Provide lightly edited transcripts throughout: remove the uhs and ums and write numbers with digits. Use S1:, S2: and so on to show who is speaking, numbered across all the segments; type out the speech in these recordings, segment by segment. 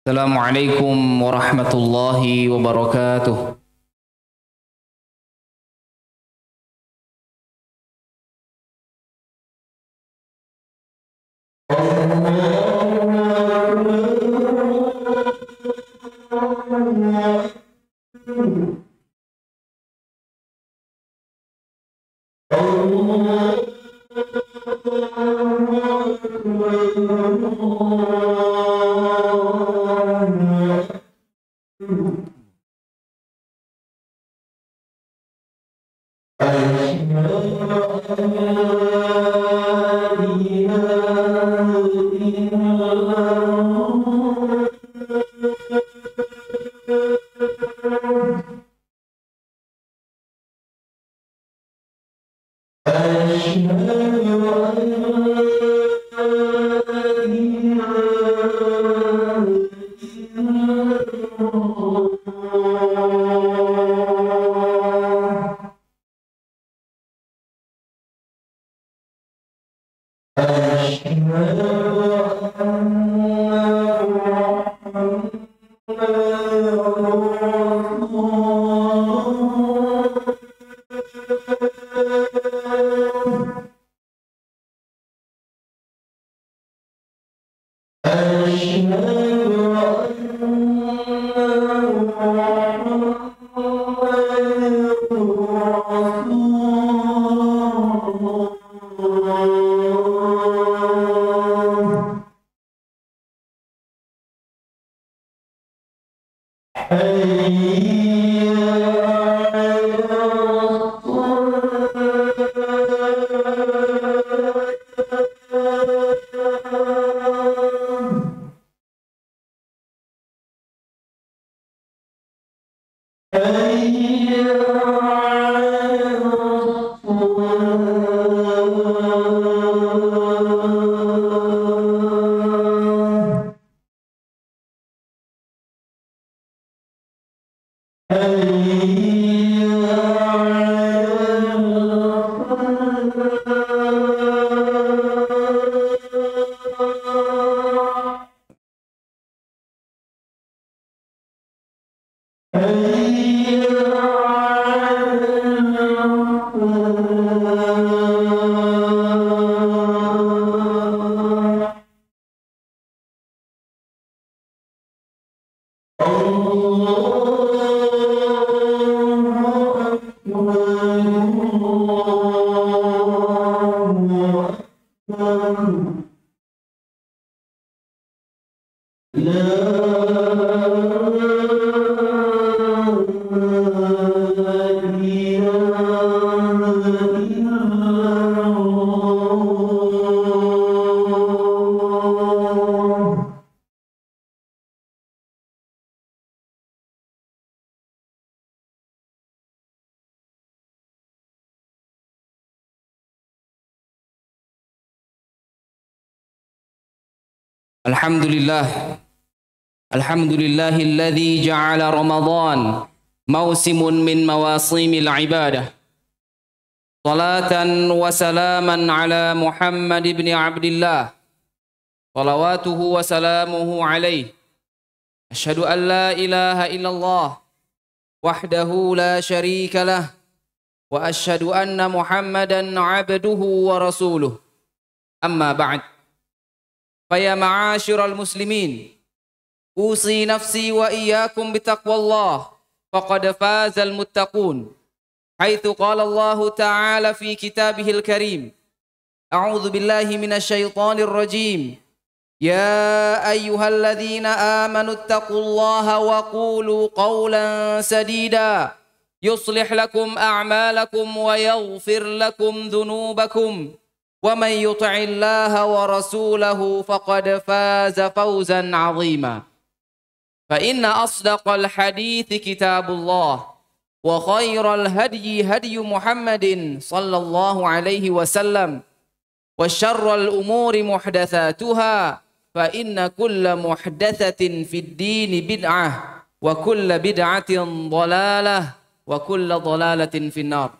S1: Assalamualaikum warahmatullahi wabarakatuh. Alhamdulillah. Alhamdulillahilladzi ja'ala Ramadan mausimun min mawasimil ibadah. Salatan wa salaman ala Muhammad ibn Abdillah. Salawatuhu wa salamuhu alaih. Asyhadu an la ilaha illallah wahdahu la syarika lah. Wa asyhadu anna Muhammadan abduhu wa rasuluh. Amma ba'd. Faya ma'asyiral muslimin, usi nafsi wa iyyakum bitaqwallah, faqad fazal muttaqun. Haitsu qala Allah Ta'ala fi kitabihil karim, a'udzu billahi minasy syaithanir rajim. Ya ayyuhalladzina amanu taqullaha wa qulu qawlan sadida, yuslih lakum a'malakum wa yaghfir lakum dhunubakum. وَمَنْ يُطِعِ اللَّهَ وَرَسُولَهُ فَقَدْ فَازَ فَوْزًا عَظِيمًا فَإِنَّ أَصْدَقَ الْحَدِيثِ كِتَابُ اللَّهِ وَخَيْرَ الْهَدْيِ هَدْيُ مُحَمَّدٍ صلى الله عليه وسلم وَشَرَّ الْأُمُورِ مُحْدَثَاتُهَا فَإِنَّ كُلَّ مُحْدَثَةٍ فِي الدِّينِ بِدْعَةٌ وَكُلَّ بِدْعَةٍ ضَلَالَةٌ وَكُلَّ ضَلَالَةٍ فِي النَّارِ.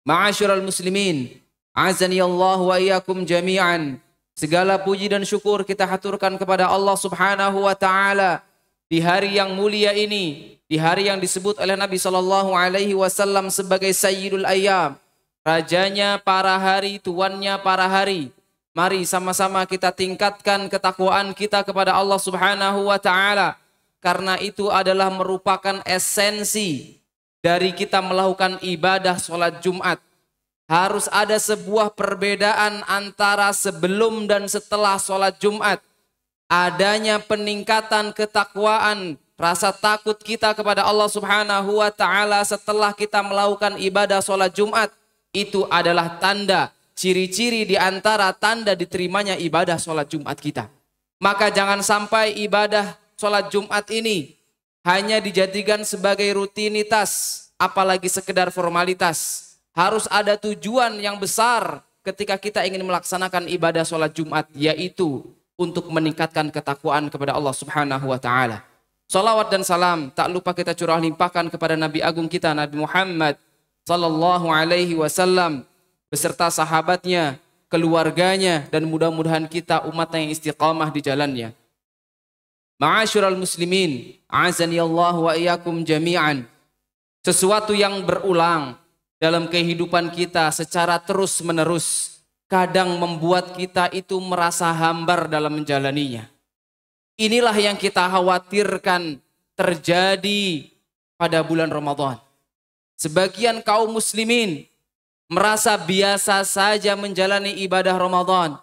S1: Ma'asyiral muslimin, azani Allah wa iyyakum jami'an. Segala puji dan syukur kita haturkan kepada Allah Subhanahu wa taala di hari yang mulia ini, di hari yang disebut oleh Nabi sallallahu alaihi wasallam sebagai Sayyidul Ayyam, rajanya para hari, tuannya para hari. Mari sama-sama kita tingkatkan ketakwaan kita kepada Allah Subhanahu wa taala, karena itu adalah merupakan esensi dari kita melakukan ibadah sholat Jumat. Harus ada sebuah perbedaan antara sebelum dan setelah sholat Jumat. Adanya peningkatan ketakwaan, rasa takut kita kepada Allah Subhanahu wa taala setelah kita melakukan ibadah sholat Jumat. Itu adalah tanda, ciri-ciri di antara tanda diterimanya ibadah sholat Jumat kita. Maka jangan sampai ibadah sholat Jumat ini hanya dijadikan sebagai rutinitas, apalagi sekedar formalitas. Harus ada tujuan yang besar ketika kita ingin melaksanakan ibadah sholat Jumat, yaitu untuk meningkatkan ketakwaan kepada Allah Subhanahu wa taala. Salawat dan salam tak lupa kita curah limpahkan kepada Nabi Agung kita, Nabi Muhammad sallallahu alaihi wasallam, beserta sahabatnya, keluarganya, dan mudah-mudahan kita umatnya yang istiqamah di jalannya. Ma'asyiral muslimin, a'azani Allah wa iyyakum jami'an. Sesuatu yang berulang dalam kehidupan kita secara terus-menerus kadang membuat kita itu merasa hambar dalam menjalaninya. Inilah yang kita khawatirkan terjadi pada bulan Ramadan. Sebagian kaum muslimin merasa biasa saja menjalani ibadah Ramadan.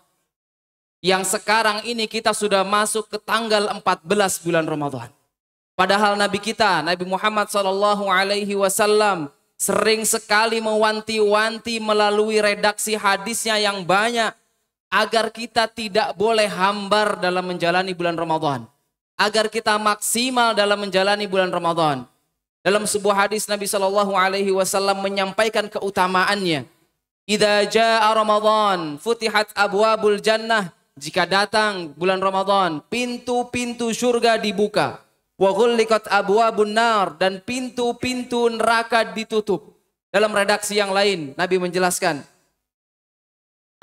S1: Yang sekarang ini kita sudah masuk ke tanggal 14 bulan Ramadan. Padahal Nabi kita, Nabi Muhammad SAW sering sekali mewanti-wanti melalui redaksi hadisnya yang banyak agar kita tidak boleh hambar dalam menjalani bulan Ramadan. Agar kita maksimal dalam menjalani bulan Ramadan. Dalam sebuah hadis Nabi SAW menyampaikan keutamaannya. Idza jaa Ramadan futihat abwabul jannah. Jika datang bulan Ramadan, pintu-pintu surga dibuka. Wa ghulliqat abwabun nar, dan pintu-pintu neraka ditutup. Dalam redaksi yang lain Nabi menjelaskan,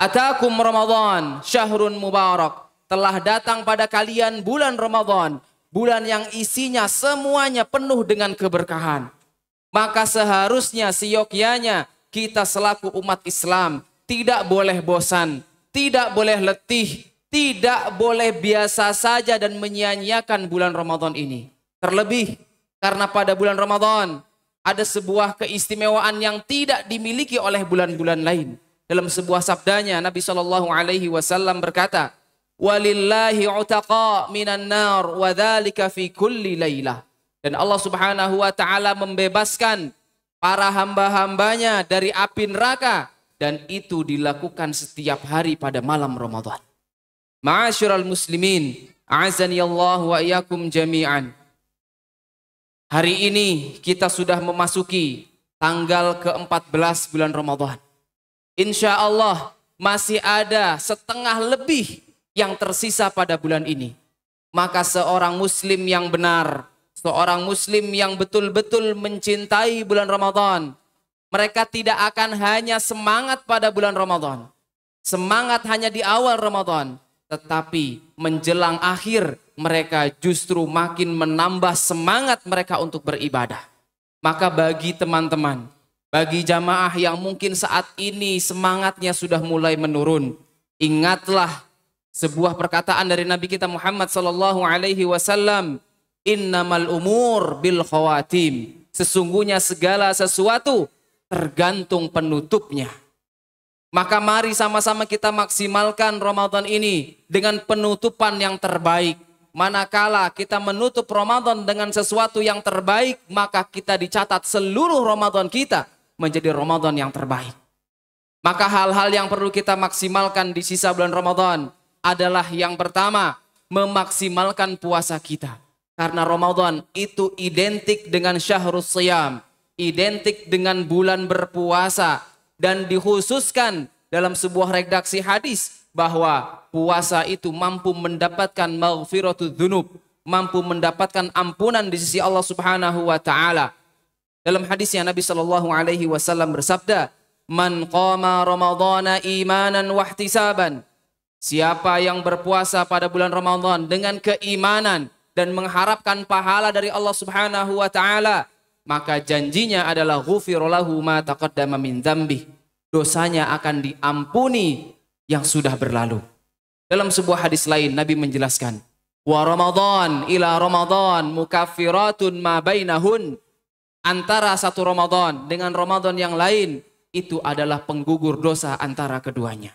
S1: Atakum Ramadan syahrun mubarak. Telah datang pada kalian bulan Ramadan, bulan yang isinya semuanya penuh dengan keberkahan. Maka seharusnya seyogyanya kita selaku umat Islam tidak boleh bosan, tidak boleh letih, tidak boleh biasa saja dan menyia-nyiakan bulan Ramadan ini. Terlebih karena pada bulan Ramadan ada sebuah keistimewaan yang tidak dimiliki oleh bulan-bulan lain. Dalam sebuah sabdanya Nabi SAW berkata, Walillahi utaqa minan nar wa dzalika fi kulli lailah. Dan Allah Subhanahu wa taala membebaskan para hamba-hambanya dari api neraka, dan itu dilakukan setiap hari pada malam Ramadan. Ma'asyiral muslimin, a'azani Allah wa iyyakum jami'an. Hari ini kita sudah memasuki tanggal ke-14 bulan Ramadan. Insya Allah masih ada setengah lebih yang tersisa pada bulan ini. Maka seorang muslim yang benar, seorang muslim yang betul-betul mencintai bulan Ramadan, mereka tidak akan hanya semangat pada bulan Ramadan, semangat hanya di awal Ramadan, tetapi menjelang akhir mereka justru makin menambah semangat mereka untuk beribadah. Maka bagi teman-teman, bagi jamaah yang mungkin saat ini semangatnya sudah mulai menurun, ingatlah sebuah perkataan dari Nabi kita Muhammad SAW, Innamal umur bil khawatim. Sesungguhnya segala sesuatu tergantung penutupnya. Maka mari sama-sama kita maksimalkan Ramadan ini dengan penutupan yang terbaik. Manakala kita menutup Ramadan dengan sesuatu yang terbaik, maka kita dicatat seluruh Ramadan kita menjadi Ramadan yang terbaik. Maka hal-hal yang perlu kita maksimalkan di sisa bulan Ramadan adalah yang pertama, memaksimalkan puasa kita. Karena Ramadan itu identik dengan syahrus shiyam, identik dengan bulan berpuasa, dan dikhususkan dalam sebuah redaksi hadis bahwa puasa itu mampu mendapatkan maghfiratud dzunub, mampu mendapatkan ampunan di sisi Allah Subhanahu wa taala. Dalam hadisnya Nabi SAW bersabda, "Man qama Ramadhana imanan wa ihtisaban, Siapa yang berpuasa pada bulan Ramadan dengan keimanan dan mengharapkan pahala dari Allah Subhanahu wa taala, maka janjinya adalah ghufira lahu ma taqaddama min dzambih. Dosanya akan diampuni yang sudah berlalu. Dalam sebuah hadis lain Nabi menjelaskan, wa Ramadan ila Ramadan mukaffiratun ma bainahun. Antara satu Ramadan dengan Ramadan yang lain itu adalah penggugur dosa antara keduanya.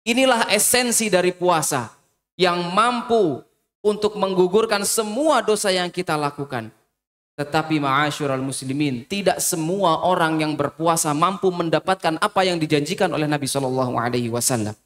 S1: Inilah esensi dari puasa yang mampu untuk menggugurkan semua dosa yang kita lakukan. Tetapi ma'asyiral muslimin, tidak semua orang yang berpuasa mampu mendapatkan apa yang dijanjikan oleh Nabi Shallallahu Alaihi Wasallam.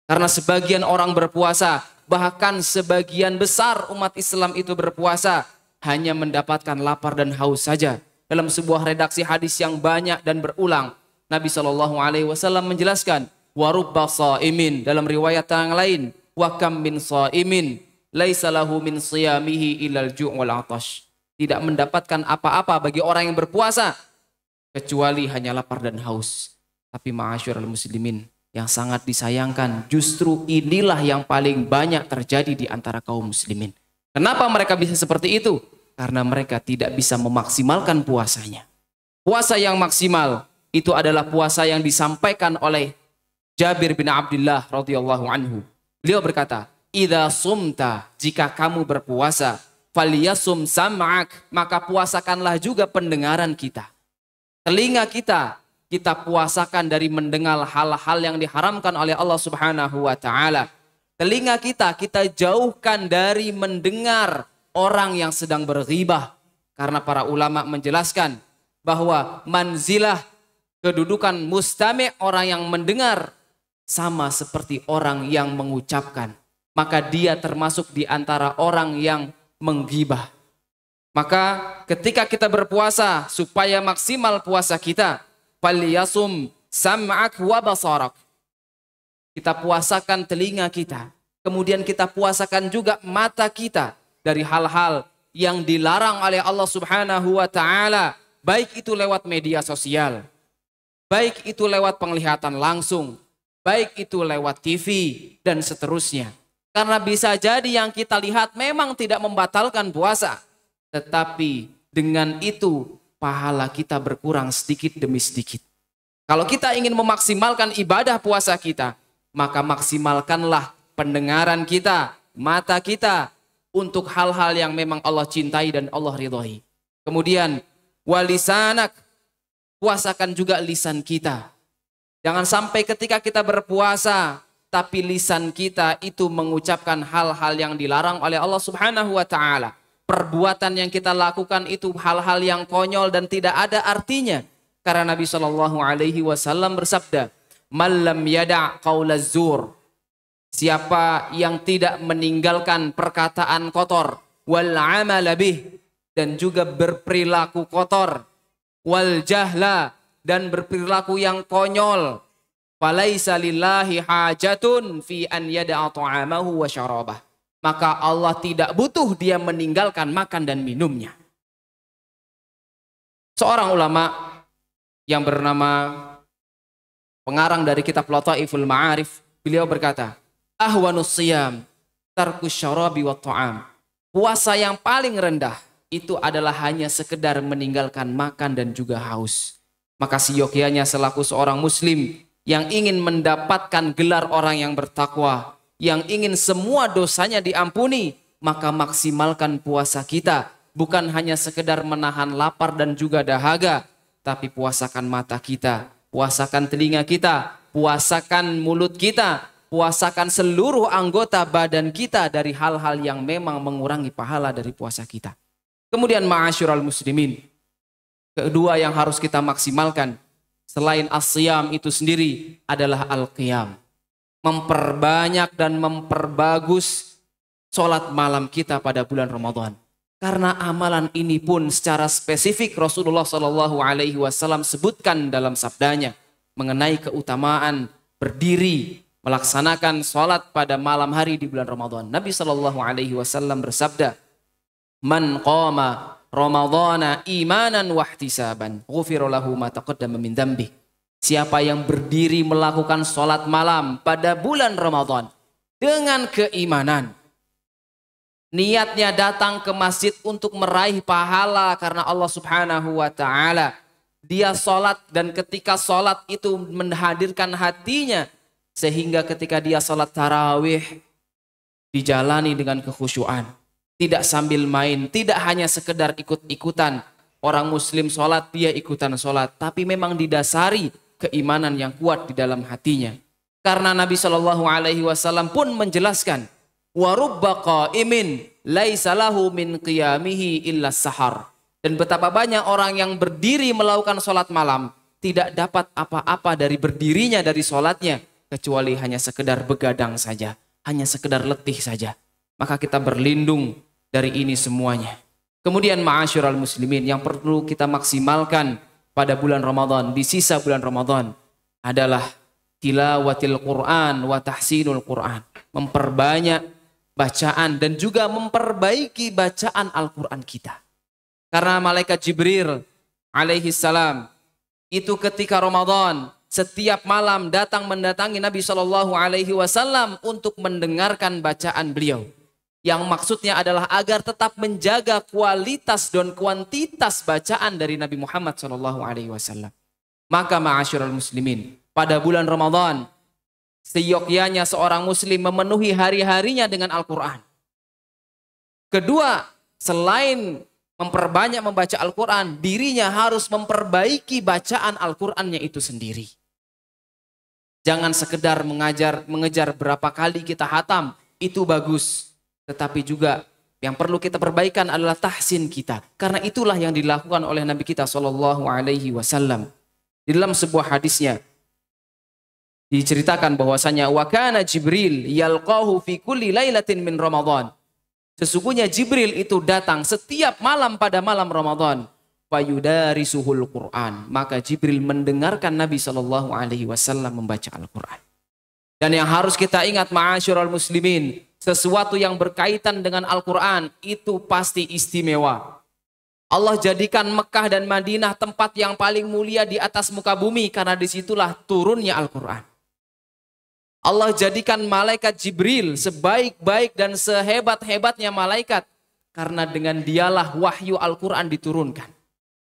S1: Karena sebagian orang berpuasa, bahkan sebagian besar umat Islam itu berpuasa, hanya mendapatkan lapar dan haus saja. Dalam sebuah redaksi hadis yang banyak dan berulang, Nabi Shallallahu Alaihi Wasallam menjelaskan, wa rubba shaimin, dalam riwayat yang lain, wa kam min shaimin laisa lahu min siyamihi ilal ju' wal atash. Tidak mendapatkan apa-apa bagi orang yang berpuasa kecuali hanya lapar dan haus. Tapi ma'asyiral muslimin, yang sangat disayangkan, justru inilah yang paling banyak terjadi di antara kaum muslimin. Kenapa mereka bisa seperti itu? Karena mereka tidak bisa memaksimalkan puasanya. Puasa yang maksimal itu adalah puasa yang disampaikan oleh Jabir bin Abdullah radhiyallahu anhu. Beliau berkata, "Idza sumta, jika kamu berpuasa, falyasum sam'ak, maka puasakanlah juga pendengaran kita. Telinga kita puasakan dari mendengar hal-hal yang diharamkan oleh Allah Subhanahu wa taala. Telinga kita jauhkan dari mendengar orang yang sedang berghibah. Karena para ulama menjelaskan bahwa manzilah, kedudukan mustami', orang yang mendengar, sama seperti orang yang mengucapkan. Maka dia termasuk di antara orang yang menggibah. Maka ketika kita berpuasa, supaya maksimal puasa kita, falyasum sam'ak wa basarak. Kita puasakan telinga kita. Kemudian kita puasakan juga mata kita dari hal-hal yang dilarang oleh Allah Subhanahu wa taala, baik itu lewat media sosial, baik itu lewat penglihatan langsung, baik itu lewat TV dan seterusnya. Karena bisa jadi yang kita lihat memang tidak membatalkan puasa, tetapi dengan itu pahala kita berkurang sedikit demi sedikit. Kalau kita ingin memaksimalkan ibadah puasa kita, maka maksimalkanlah pendengaran kita, mata kita untuk hal-hal yang memang Allah cintai dan Allah ridhoi. Kemudian walisanak, puasakan juga lisan kita. Jangan sampai ketika kita berpuasa, tapi lisan kita itu mengucapkan hal-hal yang dilarang oleh Allah Subhanahu wa taala. Perbuatan yang kita lakukan itu hal-hal yang konyol dan tidak ada artinya. Karena Nabi Shallallahu Alaihi Wasallam bersabda, "Malam yada' qaulaz zur." Siapa yang tidak meninggalkan perkataan kotor, wal amal bih, dan juga berperilaku kotor, wal jahla, dan berperilaku yang konyol, falaisa lillahi hajatun fi an yada'a ta'amahu wa syarabah. Maka Allah tidak butuh dia meninggalkan makan dan minumnya. Seorang ulama yang bernama, pengarang dari kitab Lataiful Ma'arif, beliau berkata, ahwanus siyam tarkus syarabi wa ta'am. Puasa yang paling rendah itu adalah hanya sekedar meninggalkan makan dan juga haus. Maka seyogyanya selaku seorang muslim yang ingin mendapatkan gelar orang yang bertakwa, yang ingin semua dosanya diampuni, maka maksimalkan puasa kita. Bukan hanya sekedar menahan lapar dan juga dahaga, tapi puasakan mata kita, puasakan telinga kita, puasakan mulut kita, puasakan seluruh anggota badan kita dari hal-hal yang memang mengurangi pahala dari puasa kita. Kemudian ma'asyiral muslimin, kedua yang harus kita maksimalkan selain as-siyam itu sendiri adalah al-qiyam. Memperbanyak dan memperbagus sholat malam kita pada bulan Ramadan. Karena amalan ini pun secara spesifik Rasulullah SAW sebutkan dalam sabdanya mengenai keutamaan berdiri melaksanakan sholat pada malam hari di bulan Ramadan. Nabi SAW bersabda, "Man qama Ramadhana imanan wahtisaban, ghufira lahu ma taqaddama min dzambih." Siapa yang berdiri melakukan sholat malam pada bulan Ramadan dengan keimanan, niatnya datang ke masjid untuk meraih pahala karena Allah Subhanahu wa Ta'ala. Dia sholat dan ketika sholat itu menghadirkan hatinya, sehingga ketika dia sholat tarawih dijalani dengan kekhusyuan, tidak sambil main, tidak hanya sekedar ikut-ikutan. Orang muslim sholat, dia ikutan sholat, tapi memang didasari keimanan yang kuat di dalam hatinya. Karena Nabi SAW pun menjelaskan, wa rubba qa'imin laisa lahu min qiyamihi illa sahar. Dan betapa banyak orang yang berdiri melakukan sholat malam tidak dapat apa-apa dari berdirinya dari sholatnya kecuali hanya sekedar begadang saja, hanya sekedar letih saja. Maka kita berlindung dari ini semuanya. Kemudian ma'asyiral muslimin, yang perlu kita maksimalkan pada bulan Ramadan, di sisa bulan Ramadan adalah tilawatil Quran wa tahsinul Quran. Memperbanyak bacaan dan juga memperbaiki bacaan Al-Quran kita. Karena malaikat Jibril alaihi salam itu ketika Ramadan setiap malam datang mendatangi Nabi SAW untuk mendengarkan bacaan beliau. Yang maksudnya adalah agar tetap menjaga kualitas dan kuantitas bacaan dari Nabi Muhammad SAW. Maka ma'asyiral muslimin, pada bulan Ramadan seyogyanya seorang muslim memenuhi hari-harinya dengan Al-Quran. Kedua, selain memperbanyak membaca Al-Quran, dirinya harus memperbaiki bacaan Al-Qurannya itu sendiri. Jangan sekedar mengejar berapa kali kita hatam, itu bagus. Tetapi juga yang perlu kita perbaikan adalah tahsin kita. Karena itulah yang dilakukan oleh Nabi kita SAW. Di dalam sebuah hadisnya diceritakan bahwasanya wa kana Jibril yalqahu fi kulli lailatin min Ramadan. Sesungguhnya Jibril itu datang setiap malam pada malam Ramadan. Fayudarisuhul Quran. Maka Jibril mendengarkan Nabi SAW membaca Al-Quran. Dan yang harus kita ingat ma'asyiral muslimin, sesuatu yang berkaitan dengan Al-Quran itu pasti istimewa. Allah jadikan Mekah dan Madinah tempat yang paling mulia di atas muka bumi karena disitulah turunnya Al-Quran. Allah jadikan malaikat Jibril sebaik-baik dan sehebat-hebatnya malaikat karena dengan dialah wahyu Al-Quran diturunkan.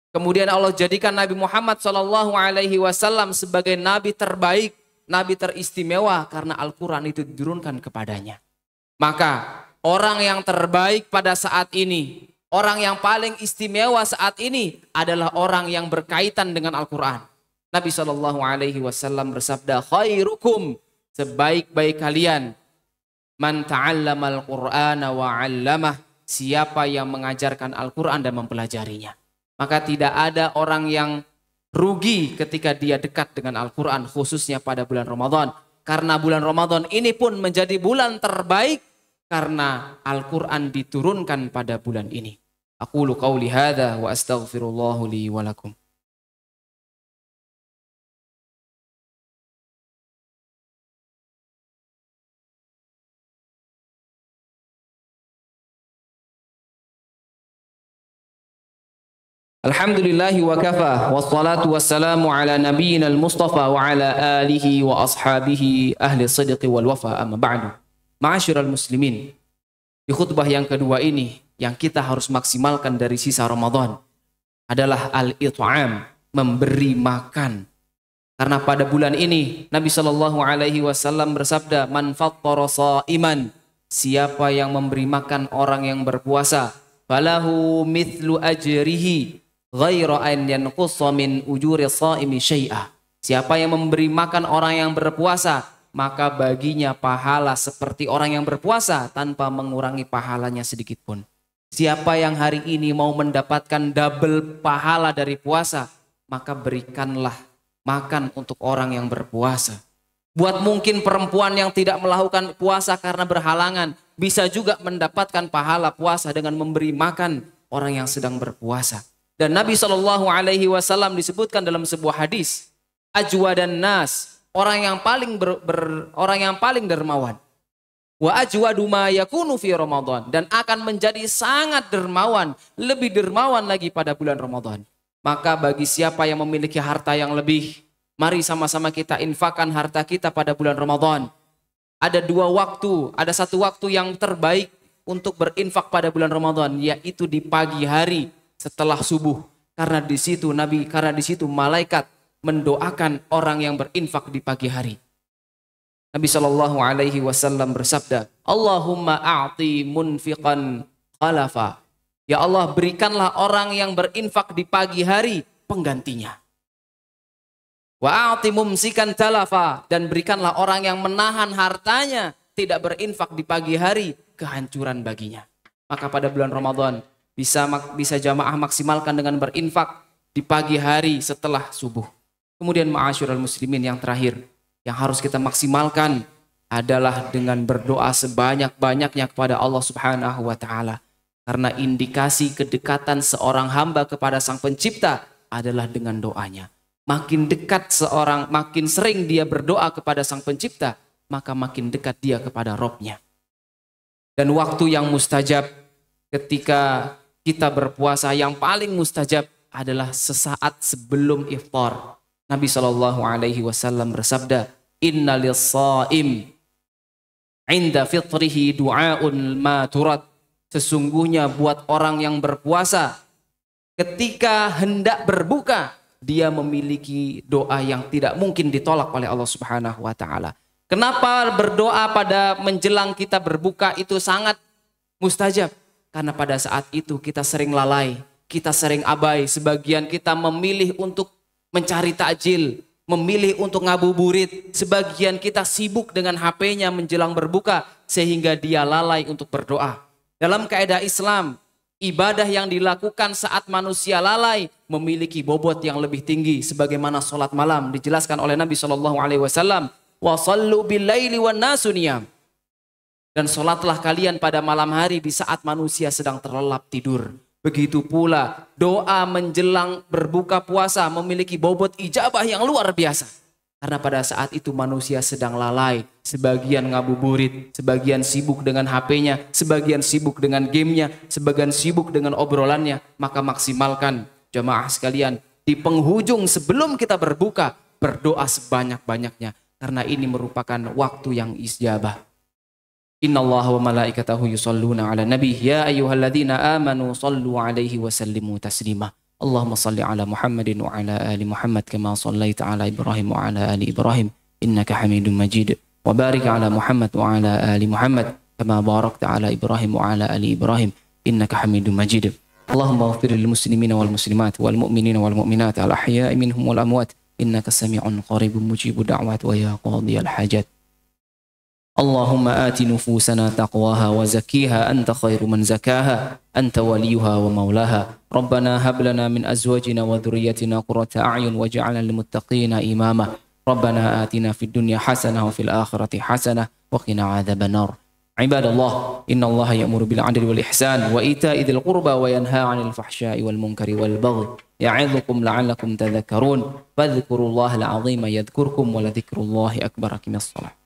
S1: Kemudian Allah jadikan Nabi Muhammad SAW sebagai nabi terbaik, nabi teristimewa karena Al-Quran itu diturunkan kepadanya. Maka orang yang terbaik pada saat ini, orang yang paling istimewa saat ini adalah orang yang berkaitan dengan Al-Quran. Nabi SAW bersabda, khairukum, sebaik-baik kalian, man ta'allamal Qur'ana wa 'allamah, siapa yang mengajarkan Al-Quran dan mempelajarinya. Maka tidak ada orang yang rugi ketika dia dekat dengan Al-Quran, khususnya pada bulan Ramadan. Karena bulan Ramadan ini pun menjadi bulan terbaik karena Al-Quran diturunkan pada bulan ini. Aqulu qawli hadha wa astaghfirullahu li wa lakum. Alhamdulillahi wa kafa, wassalatu wassalamu ala nabiyyinal mustafa wa ala alihi wa ashabihi ahli sidqi wal wafa, amma ba'du. Ma'asyiral muslimin, di khutbah yang kedua ini yang kita harus maksimalkan dari sisa Ramadan adalah al-it'am, memberi makan. Karena pada bulan ini Nabi SAW bersabda, man fattara sha'iman, siapa yang memberi makan orang yang berpuasa, falahu mithlu ajrihi ghaira an yanqussa min ujuri shaimi syai'a. Siapa yang memberi makan orang yang berpuasa, maka baginya pahala seperti orang yang berpuasa tanpa mengurangi pahalanya sedikit pun. Siapa yang hari ini mau mendapatkan double pahala dari puasa, maka berikanlah makan untuk orang yang berpuasa. Buat mungkin perempuan yang tidak melakukan puasa karena berhalangan, bisa juga mendapatkan pahala puasa dengan memberi makan orang yang sedang berpuasa. Dan Nabi SAW disebutkan dalam sebuah hadis, ajwadan nas, orang yang paling dermawan. Wa ajwadu ma yakunu fi Ramadan, dan akan menjadi sangat dermawan, lebih dermawan lagi pada bulan Ramadan. Maka bagi siapa yang memiliki harta yang lebih, Mari sama-sama kita infakkan harta kita pada bulan Ramadan. Ada dua waktu, ada satu waktu yang terbaik untuk berinfak pada bulan Ramadan, yaitu di pagi hari setelah subuh. Karena di situ malaikat mendoakan orang yang berinfak di pagi hari. Nabi Shallallahu Alaihi Wasallam bersabda, Allahumma a'ti munfiqan khalafa. Ya Allah, berikanlah orang yang berinfak di pagi hari penggantinya. Wa a'ti mumsikan talafa, dan berikanlah orang yang menahan hartanya tidak berinfak di pagi hari kehancuran baginya. Maka pada bulan Ramadan bisa jamaah maksimalkan dengan berinfak di pagi hari setelah subuh. Kemudian ma'asyiral muslimin, yang terakhir yang harus kita maksimalkan adalah dengan berdoa sebanyak-banyaknya kepada Allah Subhanahu wa taala. Karena indikasi kedekatan seorang hamba kepada Sang Pencipta adalah dengan doanya. Makin dekat seorang, makin sering dia berdoa kepada Sang Pencipta, maka makin dekat dia kepada Robnya. Dan waktu yang mustajab ketika kita berpuasa, yang paling mustajab adalah sesaat sebelum iftar. Nabi Shallallahu Alaihi Wasallam bersabda, Inna lis-shaim inda fitrihi du'aun ma turad. Sesungguhnya buat orang yang berpuasa, ketika hendak berbuka, dia memiliki doa yang tidak mungkin ditolak oleh Allah Subhanahu wa taala. Kenapa berdoa pada menjelang kita berbuka itu sangat mustajab? Karena pada saat itu kita sering lalai, kita sering abai. Sebagian kita memilih untuk mencari takjil, memilih untuk ngabuburit. Sebagian kita sibuk dengan HP-nya menjelang berbuka sehingga dia lalai untuk berdoa. Dalam kaidah Islam, ibadah yang dilakukan saat manusia lalai memiliki bobot yang lebih tinggi, sebagaimana sholat malam dijelaskan oleh Nabi Shallallahu Alaihi Wasallam, wa sallu bil-laili wan nasu niyam. Dan sholatlah kalian pada malam hari di saat manusia sedang terlelap tidur. Begitu pula doa menjelang berbuka puasa memiliki bobot ijabah yang luar biasa. Karena pada saat itu manusia sedang lalai, sebagian ngabuburit, sebagian sibuk dengan HP-nya, sebagian sibuk dengan gamenya, sebagian sibuk dengan obrolannya. Maka maksimalkan jamaah sekalian, di penghujung sebelum kita berbuka, berdoa sebanyak-banyaknya. Karena ini merupakan waktu yang ijabah. Innallaha wa malaikatahu yusalluna ala nabi ya ayyuhalladzina amanu sallu alaihi wa sallimu taslima. Allahumma salli ala Muhammadin wa ala ali Muhammad kama sallaita ala Ibrahim wa ala ali Ibrahim innaka Hamidum Majid. Wa barik ala Muhammad wa ala ali Muhammad kama barakta ala Ibrahim wa ala ali Ibrahim innaka Hamidum Majid. Allahumma ighfir lil muslimina wal muslimat wal mu'minina wal mu'minat al ahya'i minhum wal amwat innaka sami'un qaribun mujibud da'wat wa ya qadiyal hajat. Allahumma ati nufusana taqwaha wa zakkiha anta khairu man zakaha anta waliyuha wa maulaha. Rabbana hab lana min azwajina wa dhurriyyatina qurrata a'yun waj'alna lil muttaqina imama. Rabbana atina fid dunya hasanah wa fil akhirati hasanah wa qina adzabannar. Ibadallah, innallaha ya'muru bil 'adli wal ihsan wa ita'i dzil qurba wa yanha 'anil fahsya'i wal munkari wal baghi. Ya'idzukum la'allakum tadhakkarun. Fadhkurullaha al-'azima yadhkurkum wa la dzikrullahi akbar. Aqimissalah.